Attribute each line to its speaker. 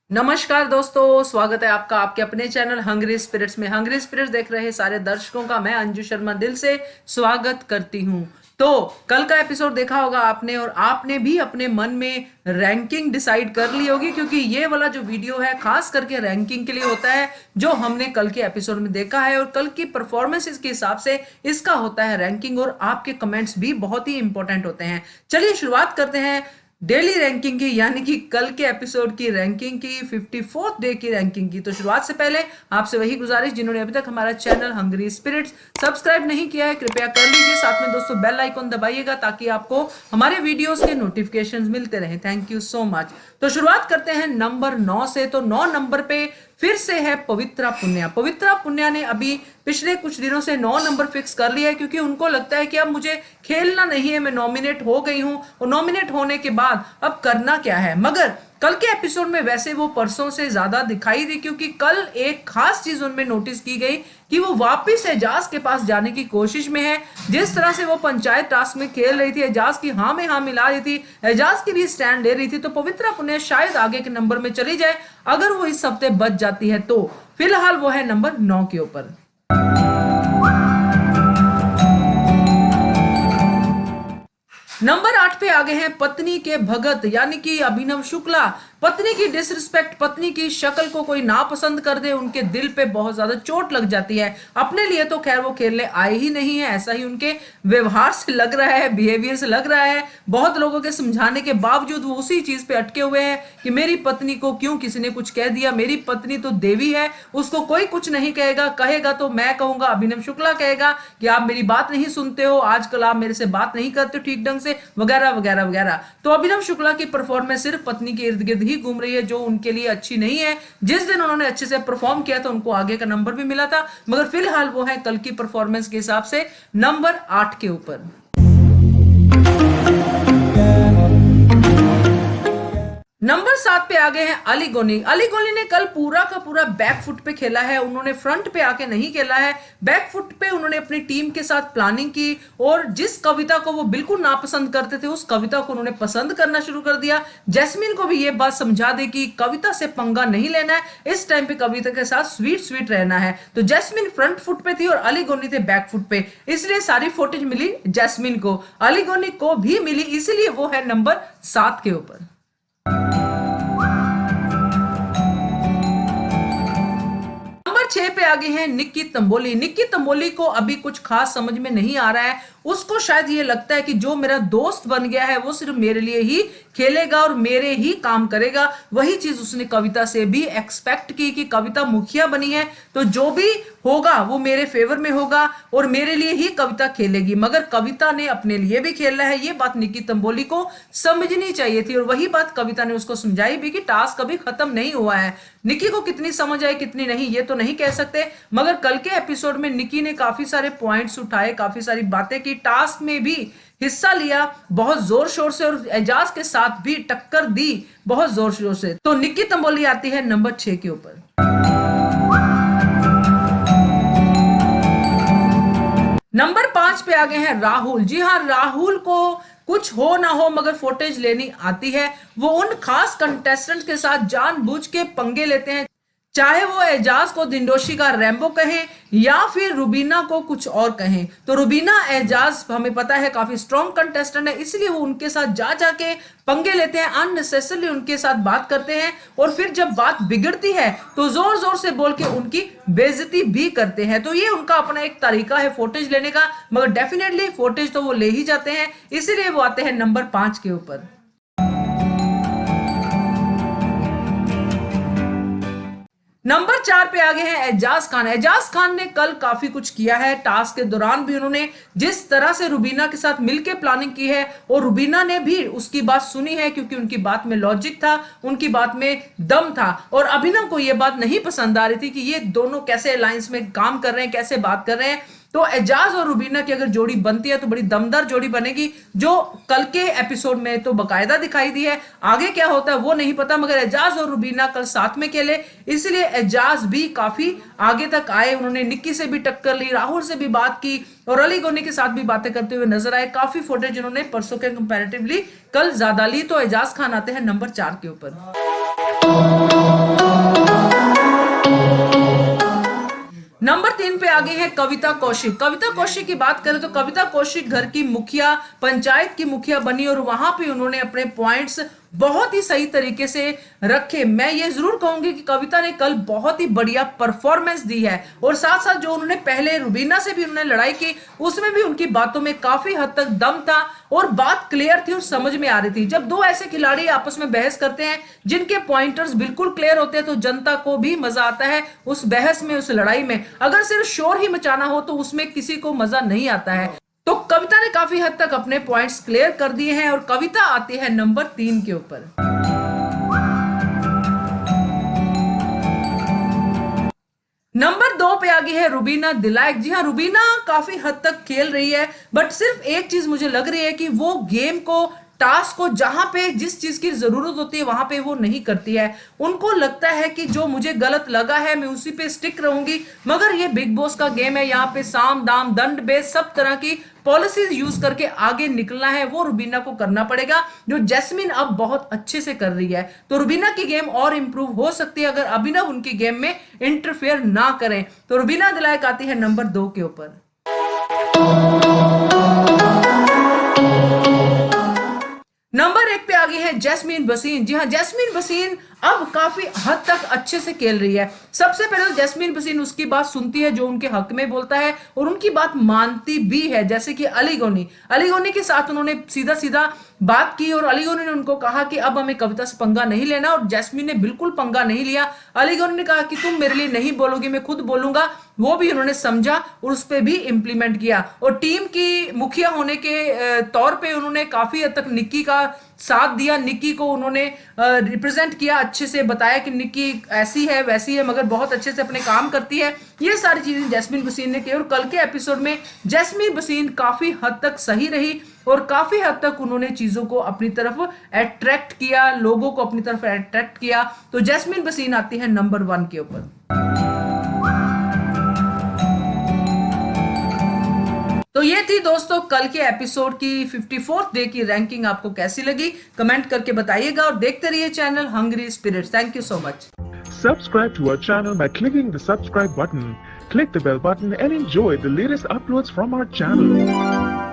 Speaker 1: नमस्कार दोस्तों, स्वागत है आपका आपके अपने चैनल हंग्री स्पिरिट्स में। हंग्री स्पिरिट्स देख रहे सारे दर्शकों का मैं अंजू शर्मा दिल से स्वागत करती हूं। तो कल का एपिसोड देखा होगा आपने और आपने भी अपने मन में रैंकिंग डिसाइड कर ली होगी, क्योंकि ये वाला जो वीडियो है खास करके रैंकिंग के लिए होता है जो हमने कल के एपिसोड में देखा है, और कल की परफॉर्मेंस के हिसाब से इसका होता है रैंकिंग, और आपके कमेंट्स भी बहुत ही इंपॉर्टेंट होते हैं। चलिए शुरुआत करते हैं डेली रैंकिंग की, यानी कि कल के एपिसोड की रैंकिंग की, 54th डे की रैंकिंग की। तो शुरुआत से पहले आपसे वही गुजारिश, जिन्होंने अभी तक हमारा चैनल हंग्री स्पिरिट्स सब्सक्राइब नहीं किया है कृपया कर लीजिए। साथ में दोस्तों बेल आइकन दबाइएगा ताकि आपको हमारे वीडियोस के नोटिफिकेशंस मिलते रहें। Thank you so much. तो शुरुआत करते हैं नंबर 9 से। तो 9 नंबर पे फिर से है पवित्रा पुन्या। पवित्रा पुन्या ने अभी पिछले कुछ दिनों से 9 नंबर फिक्स कर लिया है, क्योंकि उनको लगता है कि अब मुझे खेलना नहीं है, मैं नॉमिनेट हो गई हूं, और नॉमिनेट होने के बाद अब करना क्या है। मगर कल के एपिसोड में वैसे वो परसों से ज्यादा दिखाई दी, क्योंकि कल एक खास चीज उनमें नोटिस की गई कि वो वापस एजाज के पास जाने की कोशिश में है। जिस तरह से वो पंचायत टास्क में खेल रही थी, एजाज की हाँ में हाँ मिला रही थी, एजाज की भी स्टैंड ले रही थी, तो पवित्रा पुन्या शायद आगे के नंबर में चली जाए अगर वो इस हफ्ते बच जाती है। तो फिलहाल वो है नंबर 9 के ऊपर। नंबर 8 पे आगे हैं पत्नी के भगत, यानी कि अभिनव शुक्ला। पत्नी की डिसरिस्पेक्ट, पत्नी की शक्ल को कोई नापसंद कर दे, उनके दिल पे बहुत ज्यादा चोट लग जाती है। अपने लिए तो खैर वो खेलने आए ही नहीं है, ऐसा ही उनके व्यवहार से लग रहा है, बिहेवियर से लग रहा है। बहुत लोगों के समझाने के बावजूद वो उसी चीज पे अटके हुए हैं कि मेरी पत्नी को क्यों किसी ने कुछ कह दिया, मेरी पत्नी तो देवी है, उसको कोई कुछ नहीं कहेगा, कहेगा तो मैं कहूंगा, अभिनव शुक्ला कहेगा कि आप मेरी बात नहीं सुनते हो, आजकल आप मेरे से बात नहीं करते ठीक ढंग से, वगैरह वगैरह वगैरह। तो अभिनव शुक्ला की परफॉर्मेंस सिर्फ पत्नी के इर्द गिर्द ही घूम रही है, जो उनके लिए अच्छी नहीं है। जिस दिन उन्होंने अच्छे से परफॉर्म किया था उनको आगे का नंबर भी मिला था, मगर फिलहाल वो है कल की परफॉर्मेंस के हिसाब से नंबर 8 के ऊपर। नंबर 7 पे आगे हैं अली गोनी। अली गोनी ने कल पूरा का पूरा बैक फुट पे खेला है, उन्होंने फ्रंट पे आके नहीं खेला है। बैक फुट पे उन्होंने अपनी टीम के साथ प्लानिंग की, और जिस कविता को वो बिल्कुल नापसंद करते थे उस कविता को उन्होंने पसंद करना शुरू कर दिया। जैस्मिन को भी ये बात समझा दी कि कविता से पंगा नहीं लेना है, इस टाइम पे कविता के साथ स्वीट स्वीट रहना है। तो जैस्मिन फ्रंट फुट पे थी और अली गोनी थे बैक फुट पे, इसलिए सारी फुटेज मिली जैस्मिन को, अली गोनी को भी मिली, इसलिए वो है नंबर 7 के ऊपर। नंबर 6 पे आगे हैं निक्की तंबोली। निक्की तंबोली को अभी कुछ खास समझ में नहीं आ रहा है, उसको शायद ये लगता है कि जो मेरा दोस्त बन गया है वो सिर्फ मेरे लिए ही खेलेगा और मेरे ही काम करेगा। वही चीज उसने कविता से भी एक्सपेक्ट की कि कविता मुखिया बनी है तो जो भी होगा वो मेरे फेवर में होगा और मेरे लिए ही कविता खेलेगी, मगर कविता ने अपने लिए भी खेलना है। ये बात निक्की तंबोली को समझनी चाहिए थी, और वही बात कविता ने उसको समझाई भी कि टास्क अभी खत्म नहीं हुआ है। निक्की को कितनी समझ आई कितनी नहीं ये तो नहीं कह सकते, मगर कल के एपिसोड में निक्की ने काफी सारे पॉइंट्स उठाए, काफी सारी बातें की, टास्क में भी हिस्सा लिया बहुत जोर शोर से, और एजाज के साथ भी टक्कर दी बहुत जोर शोर से। तो निक्की तंबोली आती है नंबर 6 के ऊपर। नंबर 5 पे आगे हैं राहुल। जी हाँ, राहुल को कुछ हो ना हो मगर फुटेज लेनी आती है। वो उन खास कंटेस्टेंट के साथ जानबूझ के पंगे लेते हैं, चाहे वो एजाज को दिंडोशी का रैम्बो कहें या फिर रुबीना को कुछ और कहें। तो रुबीना एजाज हमें पता है काफी स्ट्रॉन्ग कंटेस्टेंट है, इसलिए वो उनके साथ जा जाके पंगे लेते हैं, अननेसेसरली उनके साथ बात करते हैं, और फिर जब बात बिगड़ती है तो जोर जोर से बोल के उनकी बेइज्जती भी करते हैं। तो ये उनका अपना एक तरीका है फुटेज लेने का, मगर डेफिनेटली फुटेज तो वो ले ही जाते हैं, इसीलिए वो आते हैं नंबर 5 के ऊपर। नंबर 4 पे आगे हैं एजाज खान। एजाज खान ने कल काफी कुछ किया है, टास्क के दौरान भी उन्होंने जिस तरह से रुबीना के साथ मिलकर प्लानिंग की है, और रुबीना ने भी उसकी बात सुनी है, क्योंकि उनकी बात में लॉजिक था, उनकी बात में दम था, और अभिनव को यह बात नहीं पसंद आ रही थी कि ये दोनों कैसे अलायंस में काम कर रहे हैं, कैसे बात कर रहे हैं। तो एजाज और रुबीना की अगर जोड़ी बनती है तो बड़ी दमदार जोड़ी बनेगी, जो कल के एपिसोड में तो बकायदा दिखाई दी है। आगे क्या होता है वो नहीं पता, मगर एजाज और रुबीना कल साथ में खेले, इसलिए एजाज भी काफी आगे तक आए। उन्होंने निक्की से भी टक्कर ली, राहुल से भी बात की, और अली गोनी के साथ भी बातें करते हुए नजर आए। काफी फुटेज उन्होंने परसों के कंपैरेटिवली कल ज्यादा ली। तो एजाज खान आते हैं नंबर 4 के ऊपर। नंबर 3 पे आगे है कविता कौशिक। कविता कौशिक की बात करें तो कविता कौशिक घर की मुखिया, पंचायत की मुखिया बनी और वहां पे उन्होंने अपने पॉइंट्स बहुत ही सही तरीके से रखे। मैं ये जरूर कहूंगी कि कविता ने कल बहुत ही बढ़िया परफॉर्मेंस दी है और साथ साथ जो उन्होंने पहले रुबीना से भी उन्होंने लड़ाई की उसमें भी उनकी बातों में काफी हद तक दम था और बात क्लियर थी और समझ में आ रही थी। जब दो ऐसे खिलाड़ी आपस में बहस करते हैं जिनके पॉइंटर्स बिल्कुल क्लियर होते हैं तो जनता को भी मजा आता है उस बहस में, उस लड़ाई में। अगर सिर्फ शोर ही मचाना हो तो उसमें किसी को मजा नहीं आता है। तो कविता ने काफी हद तक अपने पॉइंट्स क्लियर कर दिए हैं और कविता आती है नंबर 3 के ऊपर। नंबर 2 पे आ गई है रुबीना दिलायक। जी हाँ, रुबीना काफी हद तक खेल रही है बट सिर्फ एक चीज मुझे लग रही है कि वो गेम को, टास्क को जहां पे जिस चीज की जरूरत होती है वहां पे वो नहीं करती है। उनको लगता है कि जो मुझे गलत लगा है मैं उसी पे स्टिक रहूंगी, मगर ये बिग बॉस का गेम है, यहाँ पे साम दाम दंड भेद सब तरह की पॉलिसीज यूज करके आगे निकलना है, वो रुबीना को करना पड़ेगा जो जैस्मिन अब बहुत अच्छे से कर रही है। तो रुबीना की गेम और इंप्रूव हो सकती है अगर अभिनव उनकी गेम में इंटरफेयर ना करें। तो रुबीना दिलायक आती है नंबर 2 के ऊपर। नंबर 1 पे आ गई है जैस्मीन भसीन। जी हाँ, जैस्मीन भसीन अब काफी हद तक अच्छे से खेल रही है। सबसे पहले तो जैस्मीन भसीन उसकी बात सुनती है जो उनके हक में बोलता है और उनकी बात मानती भी है। जैसे कि अली गोनी के साथ उन्होंने सीधा सीधा बात की और अली गोनी ने उनको कहा कि अब हमें कविता से पंगा नहीं लेना और जैस्मीन ने बिल्कुल पंगा नहीं लिया। अली गोनी ने कहा कि तुम मेरे लिए नहीं बोलोगी, मैं खुद बोलूंगा, वो भी उन्होंने समझा और उस पर भी इंप्लीमेंट किया। और टीम की मुखिया होने के तौर पे उन्होंने काफी हद तक निक्की का साथ दिया, निक्की को उन्होंने रिप्रेजेंट किया, अच्छे से बताया कि निक्की ऐसी है वैसी है मगर बहुत अच्छे से अपने काम करती है। ये सारी चीजें जैस्मीन भसीन ने की और कल के एपिसोड में जैस्मीन भसीन काफी हद तक सही रही और काफी हद तक उन्होंने चीजों को अपनी तरफ अट्रैक्ट किया, लोगों को अपनी तरफ अट्रैक्ट किया। तो जैस्मीन भसीन आती है नंबर 1 के ऊपर। तो ये थी दोस्तों कल के एपिसोड की 54th डे की रैंकिंग। आपको कैसी लगी कमेंट करके बताइएगा और देखते रहिए channel hungry spirits. Thank you so much.
Speaker 2: Subscribe to our channel by clicking the subscribe button. Click the bell button and enjoy the latest uploads from our channel.